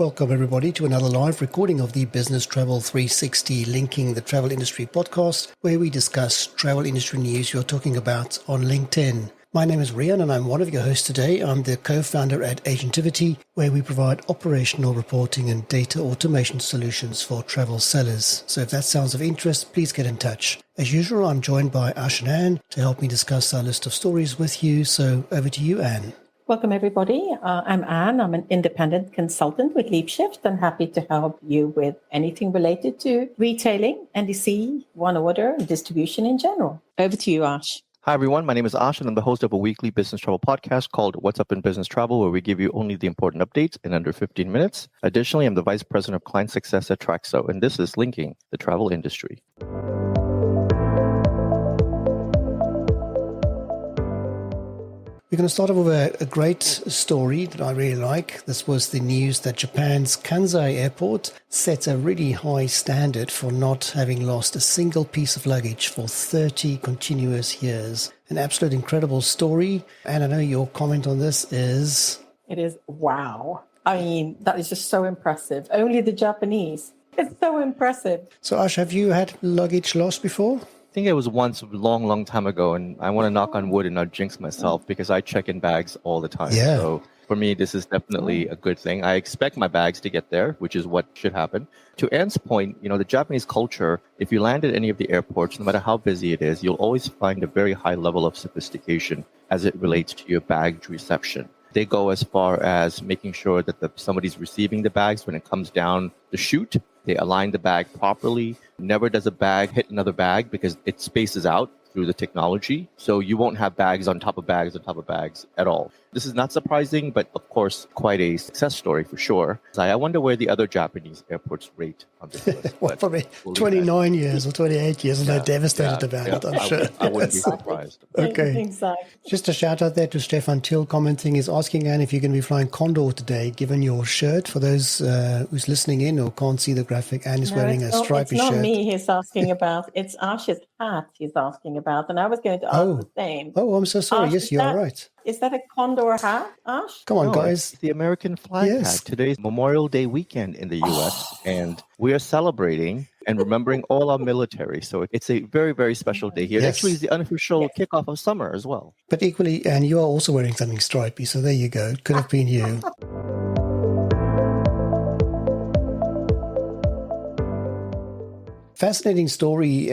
Welcome everybody to another live recording of the Business Travel 360 Linking the Travel Industry podcast, where we discuss travel industry news you're talking about on LinkedIn. My name is Rian and I'm one of your hosts today. I'm the co-founder at Agentivity, where we provide operational reporting and data automation solutions for travel sellers. So if that sounds of interest, please get in touch. As usual, I'm joined by Ash and Anne to help me discuss our list of stories with you. So over to you, Anne. Welcome, everybody. I'm Anne. I'm an independent consultant with LeapShift and happy to help you with anything related to retailing, NDC, one order, and distribution in general. Over to you, Ash. Hi, everyone. My name is Ash, and I'm the host of a weekly business travel podcast called What's Up in Business Travel, where we give you only the important updates in under 15 minutes. Additionally, I'm the Vice President of Client Success at Traxo, and this is Linking the Travel Industry. We're going to start off with a great story that I really like. This was the news that Japan's Kansai airport sets a really high standard for not having lost a single piece of luggage for 30 continuous years. An absolute incredible story. And I know your comment on this is... It is wow. I mean, that is just so impressive. Only the Japanese. It's so impressive. So Ash, have you had luggage lost before? I think it was once a long time ago, and I want to knock on wood and not jinx myself because I check in bags all the time. Yeah. So for me, this is definitely a good thing. I expect my bags to get there, which is what should happen. To Anne's point, the Japanese culture, if you land at any of the airports, no matter how busy it is, you'll always find a very high level of sophistication as it relates to your baggage reception. They go as far as making sure that somebody's receiving the bags when it comes down the chute. They align the bag properly. Never does a bag hit another bag because it spaces out through the technology. So you won't have bags on top of bags on top of bags at all. This is not surprising, but of course, quite a success story for sure. I wonder where the other Japanese airports rate on this list. Well, probably 29 years or 28 years, and they're devastated about it, I'm sure. I wouldn't be surprised. Okay. Exactly. Just a shout out there to Stefan Till commenting. He's asking, Anne, if you're going to be flying Condor today, given your shirt. For those who's listening in or can't see the graphic, Anne is wearing a stripy shirt. It's not me he's asking about. It's Ash's hat he's asking about. And I was going to ask the same. Oh, I'm so sorry. Ash, yes, you're right. Is that a Condor hat, Ash? Come on, No, guys. it's the American flag hat. Today's Memorial Day weekend in the U.S., and we are celebrating and remembering all our military. So it's a very, very special day here. It actually is the unofficial kickoff of summer as well. But equally, and you are also wearing something stripy, so there you go. It could have been you. Fascinating story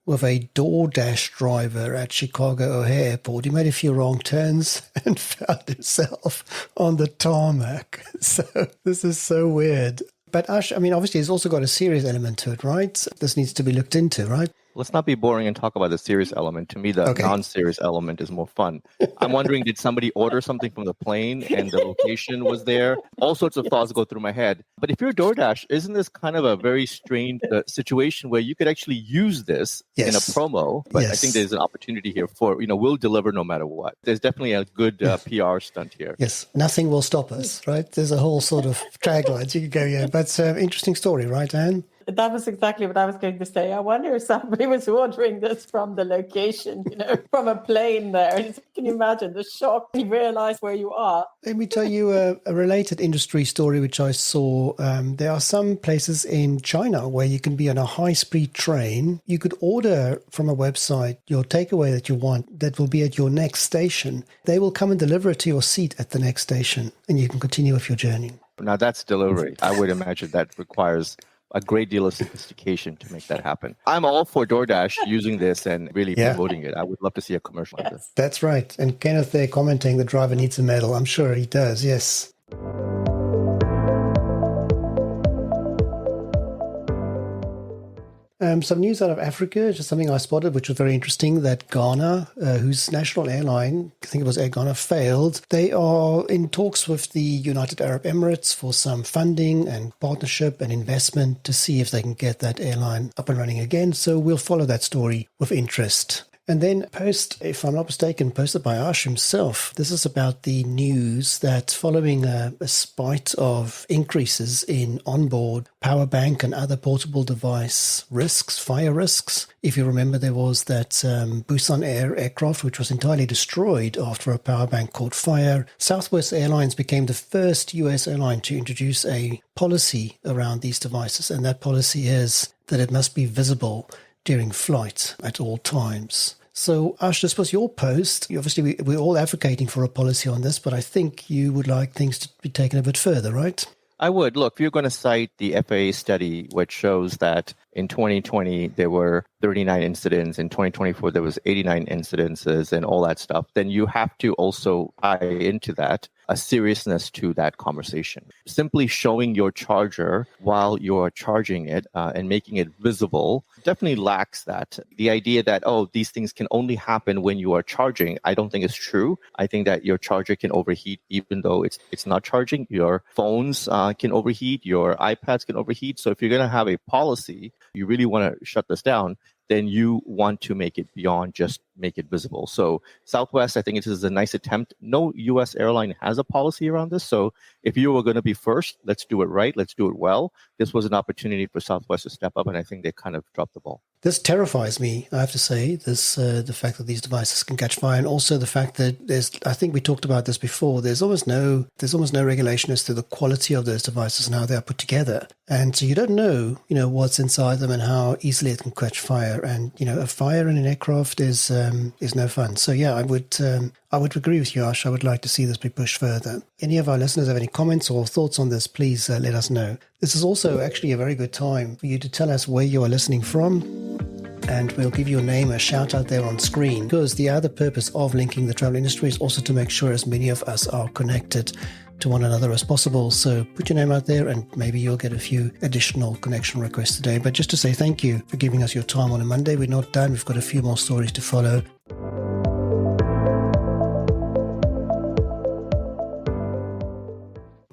with a DoorDash driver at Chicago O'Hare Airport. He made a few wrong turns and found himself on the tarmac. So this is so weird. But Ash, I mean, obviously it's also got a serious element to it, right? This needs to be looked into, right? Let's not be boring and talk about the serious element. To me, the non-serious element is more fun. I'm wondering, did somebody order something from the plane and the location was there? All sorts of thoughts go through my head. But if you're DoorDash, isn't this kind of a very strange situation where you could actually use this in a promo? But I think there's an opportunity here for, we'll deliver no matter what. There's definitely a good PR stunt here. Yes, nothing will stop us, right? There's a whole sort of tagline you could go, But interesting story, right, Anne? That was exactly what I was going to say. I wonder if somebody was ordering this from the location, from a plane there. Can you imagine the shock when you realize where you are? Let me tell you a related industry story which I saw. There are some places in China where you can be on a high-speed train. You could order from a website your takeaway that you want that will be at your next station. They will come and deliver it to your seat at the next station, and you can continue with your journey. Now, that's delivery. I would imagine that requires a great deal of sophistication to make that happen. I'm all for DoorDash using this and really promoting it. I would love to see a commercial like this. That's right. And Kenneth there commenting the driver needs a medal. I'm sure he does, yes. Some news out of Africa, just something I spotted, which was very interesting, that Ghana, whose national airline, I think it was Air Ghana, failed. They are in talks with the United Arab Emirates for some funding and partnership and investment to see if they can get that airline up and running again. So we'll follow that story with interest. And then if I'm not mistaken, posted by Ash himself, this is about the news that following a spate of increases in onboard power bank and other portable device risks, fire risks. If you remember, there was that Busan Air aircraft, which was entirely destroyed after a power bank caught fire. Southwest Airlines became the first US airline to introduce a policy around these devices, and that policy is that it must be visible during flight at all times. So, Ash, this was your post. Obviously, we're all advocating for a policy on this, but I think you would like things to be taken a bit further, right? I would. Look, if you're going to cite the FAA study, which shows that in 2020, there were 39 incidents. In 2024, there was 89 incidences and all that stuff. Then you have to also tie into that a seriousness to that conversation. Simply showing your charger while you're charging it and making it visible definitely lacks that. The idea that, oh, these things can only happen when you are charging, I don't think is true. I think that your charger can overheat even though it's not charging. Your phones can overheat, your iPads can overheat. So if you're going to have a policy, you really want to shut this down, then you want to make it beyond just make it visible. So Southwest, I think it is a nice attempt. No U.S. airline has a policy around this. So if you were going to be first, let's do it right. Let's do it well. This was an opportunity for Southwest to step up, and I think they kind of dropped the ball. This terrifies me, I have to say, the fact that these devices can catch fire, and also the fact that I think we talked about this before, there's almost no regulation as to the quality of those devices and how they are put together. And so you don't know, what's inside them and how easily it can catch fire. And, a fire in an aircraft is no fun. So yeah, I would agree with you, Ash. I would like to see this be pushed further. Any of our listeners have any comments or thoughts on this, please let us know. This is also actually a very good time for you to tell us where you are listening from, and we'll give your name a shout out there on screen, because the other purpose of linking the travel industry is also to make sure as many of us are connected to one another as possible. So put your name out there and maybe you'll get a few additional connection requests today. But just to say thank you for giving us your time on a Monday. We're not done. We've got a few more stories to follow.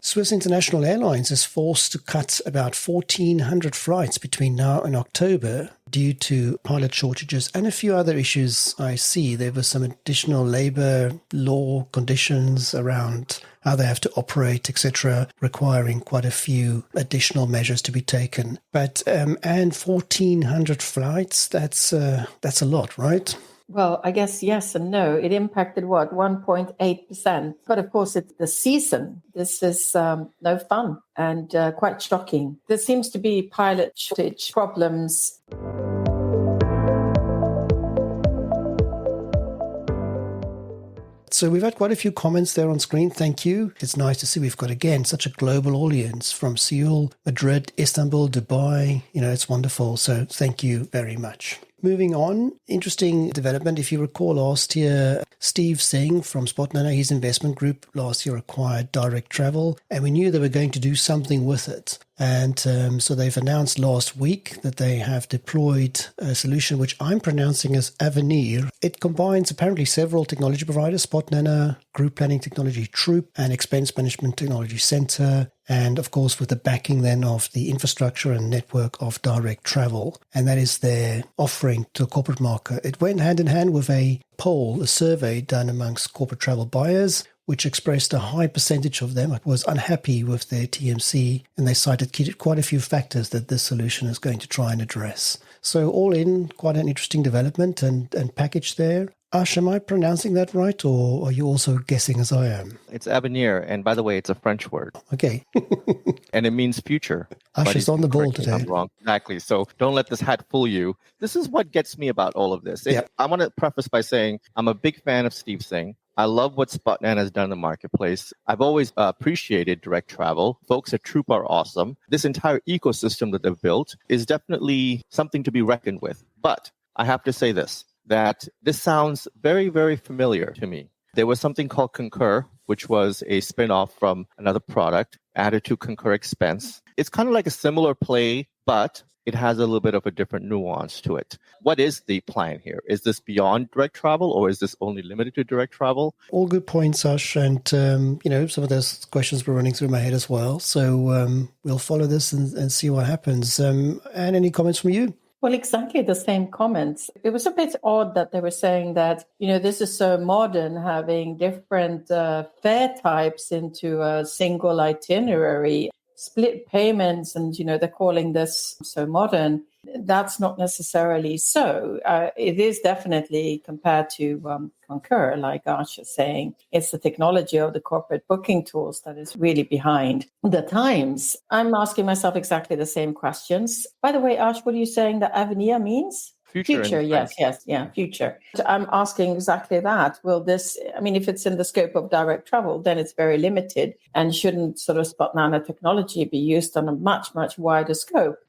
Swiss International Airlines is forced to cut about 1,400 flights between now and October due to pilot shortages and a few other issues I see. There were some additional labor law conditions around how they have to operate, etc., requiring quite a few additional measures to be taken. But and 1,400 flights, that's a lot, right? Well, I guess yes and no. It impacted 1.8%. But of course, it's the season. This is no fun and quite shocking. There seems to be pilot shortage problems. So we've had quite a few comments there on screen. Thank you. It's nice to see we've got, again, such a global audience from Seoul, Madrid, Istanbul, Dubai. It's wonderful. So thank you very much. Moving on, interesting development. If you recall last year, Steve Singh from Spotnana, his investment group last year acquired Direct Travel, and we knew they were going to do something with it. And so they've announced last week that they have deployed a solution which I'm pronouncing as Avenir. It combines apparently several technology providers, Spotnana, Group Planning Technology Troop, and Expense Management Technology Center, and of course with the backing then of the infrastructure and network of Direct Travel. And that is their offering to the corporate market. It went hand in hand with a poll, a survey done amongst corporate travel buyers, which expressed a high percentage of them was unhappy with their TMC, and they cited quite a few factors that this solution is going to try and address. So all in, quite an interesting development and package there. Ash, am I pronouncing that right, or are you also guessing as I am? It's Avenir, and by the way, it's a French word. Okay. And it means future. Ash is on the ball today. I'm wrong. Exactly. So don't let this hat fool you. This is what gets me about all of this. Yep. I want to preface by saying I'm a big fan of Steve Singh. I love what Spotnana has done in the marketplace. I've always appreciated Direct Travel. Folks at Troop are awesome. This entire ecosystem that they've built is definitely something to be reckoned with. But I have to say that this sounds very, very familiar to me. There was something called Concur, which was a spin-off from another product added to Concur Expense. It's kind of like a similar play, but it has a little bit of a different nuance to it. What is the plan here? Is this beyond Direct Travel, or is this only limited to Direct Travel? All good points, Ash. And, some of those questions were running through my head as well. So we'll follow this and see what happens. And any comments from you? Well, exactly the same comments. It was a bit odd that they were saying that, this is so modern, having different fare types into a single itinerary, split payments, and, they're calling this so modern. That's not necessarily so. It is definitely compared to Concur, like Ash is saying. It's the technology of the corporate booking tools that is really behind the times. I'm asking myself exactly the same questions. By the way, Ash, what are you saying that Avenir means? Future, Yes, future. I'm asking exactly that. Will this, if it's in the scope of direct travel, then it's very limited, and shouldn't sort of spot nanotechnology be used on a much, much wider scope?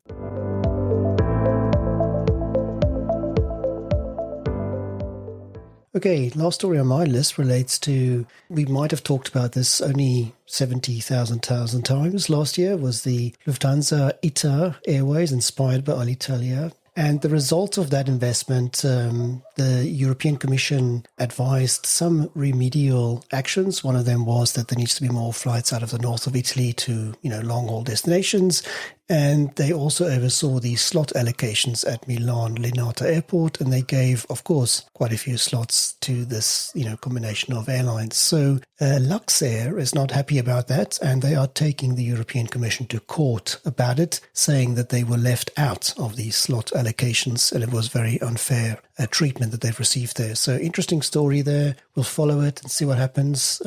Okay, last story on my list relates to, we might have talked about this only 70,000 times last year, was the Lufthansa ITA Airways, inspired by Alitalia. And the result of that investment, the European Commission advised some remedial actions. One of them was that there needs to be more flights out of the north of Italy to, long-haul destinations. And they also oversaw the slot allocations at Milan Linate Airport, and they gave, of course, quite a few slots to this, combination of airlines. So Luxair is not happy about that, and they are taking the European Commission to court about it, saying that they were left out of these slot allocations, and it was very unfair treatment that they've received there. So interesting story there. We'll follow it and see what happens.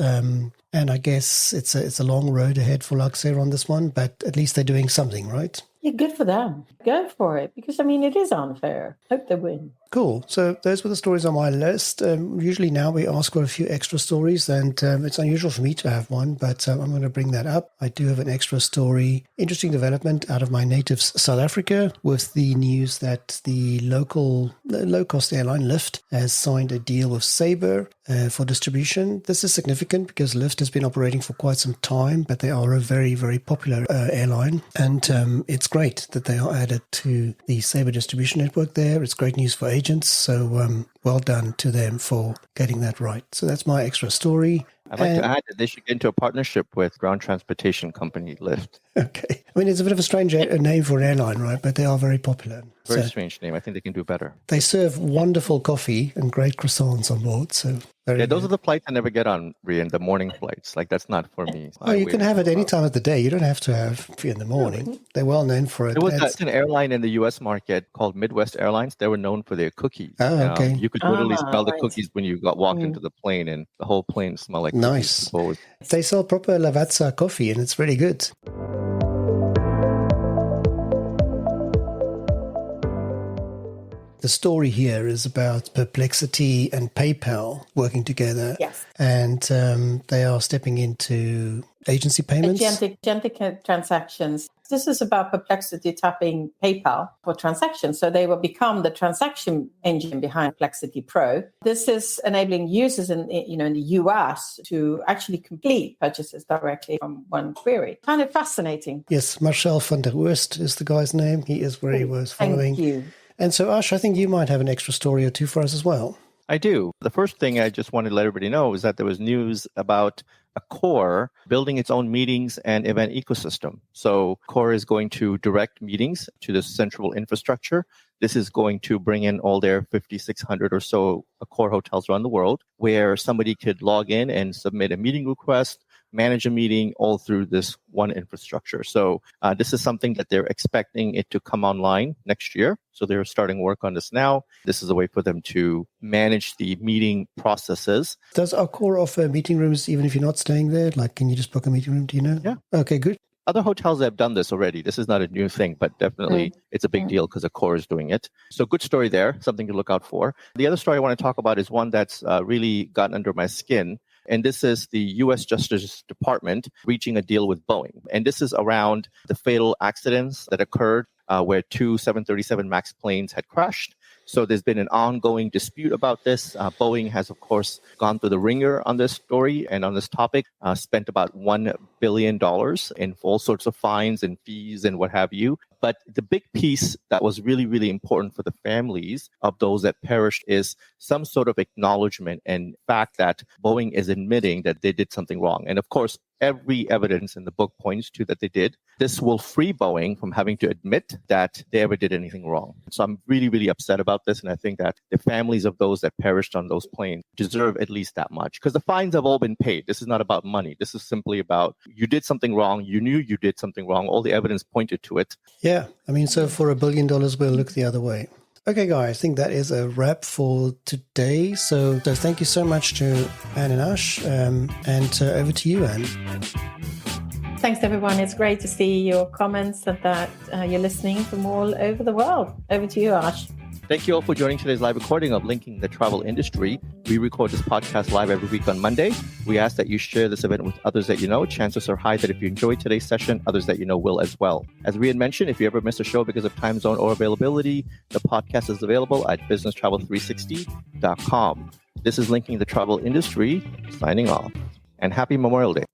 And I guess it's a long road ahead for Luxair on this one, but at least they're doing something, right? Yeah, good for them. Go for it, because, it is unfair. Hope they win. Cool. So those were the stories on my list. Usually now we ask for a few extra stories, and it's unusual for me to have one, but I'm going to bring that up. I do have an extra story. Interesting development out of my native South Africa, with the news that the low-cost airline Lyft has signed a deal with Sabre for distribution. This is significant because Lyft has been operating for quite some time, but they are a very, very popular airline, and it's great that they are added to the Sabre distribution network there. It's great news for agents. So well done to them for getting that right. So that's my extra story. I'd like to add that they should get into a partnership with ground transportation company Lyft. Okay. It's a bit of a strange name for an airline, right? But they are very popular. Very strange name. I think they can do better. They serve wonderful coffee and great croissants on board. So those are the flights I never get on, Rian, the morning flights. Like, that's not for me. Oh, you can have it any time of the day. You don't have to have in the morning. They're well known for it. There was an airline in the U.S. market called Midwest Airlines. They were known for their cookies. Oh, okay. You could literally smell the cookies when you walked into the plane, and the whole plane smelled like nice. Cookies. They sell proper Lavazza coffee, and it's really good. The story here is about Perplexity and PayPal working together. Yes. And they are stepping into agency payments. Agentic transactions. This is about Perplexity tapping PayPal for transactions. So they will become the transaction engine behind Perplexity Pro. This is enabling users in the US to actually complete purchases directly from one query. Kind of fascinating. Yes, Marcel van der Oost is the guy's name. He is where he was following. Thank you. And so, Ash, I think you might have an extra story or two for us as well. I do. The first thing I just wanted to let everybody know is that there was news about Accor building its own meetings and event ecosystem. So Accor is going to direct meetings to this central infrastructure. This is going to bring in all their 5,600 or so Accor hotels around the world, where somebody could log in and submit a meeting request, manage a meeting all through this one infrastructure. So this is something that they're expecting it to come online next year. So they're starting work on this now. This is a way for them to manage the meeting processes. Does Accor offer meeting rooms even if you're not staying there? Like, can you just book a meeting room? Do you know? Yeah. Okay, good. Other hotels have done this already. This is not a new thing, but definitely it's a big deal because Accor is doing it. So good story there, something to look out for. The other story I want to talk about is one that's really gotten under my skin. And this is the U.S. Justice Department reaching a deal with Boeing. And this is around the fatal accidents that occurred where two 737 MAX planes had crashed. So there's been an ongoing dispute about this. Boeing has, of course, gone through the ringer on this story and on this topic, spent about $1 billion in all sorts of fines and fees and what have you. But the big piece that was really, really important for the families of those that perished is some sort of acknowledgement and fact that Boeing is admitting that they did something wrong. And of course, every evidence in the book points to that they did. This will free Boeing from having to admit that they ever did anything wrong. So I'm really, really upset about this. And I think that the families of those that perished on those planes deserve at least that much, because the fines have all been paid. This is not about money. This is simply about you did something wrong. You knew you did something wrong. All the evidence pointed to it. Yeah. I mean, so for $1 billion, we'll look the other way. Okay, guys, I think that is a wrap for today. So thank you so much to Anne and Ash. And over to you, Anne. Thanks, everyone. It's great to see your comments and that you're listening from all over the world. Over to you, Ash. Thank you all for joining today's live recording of Linking the Travel Industry. We record this podcast live every week on Monday. We ask that you share this event with others that you know. Chances are high that if you enjoyed today's session, others that you know will as well. As we had mentioned, if you ever miss a show because of time zone or availability, the podcast is available at businesstravel360.com. This is Linking the Travel Industry, signing off. And happy Memorial Day.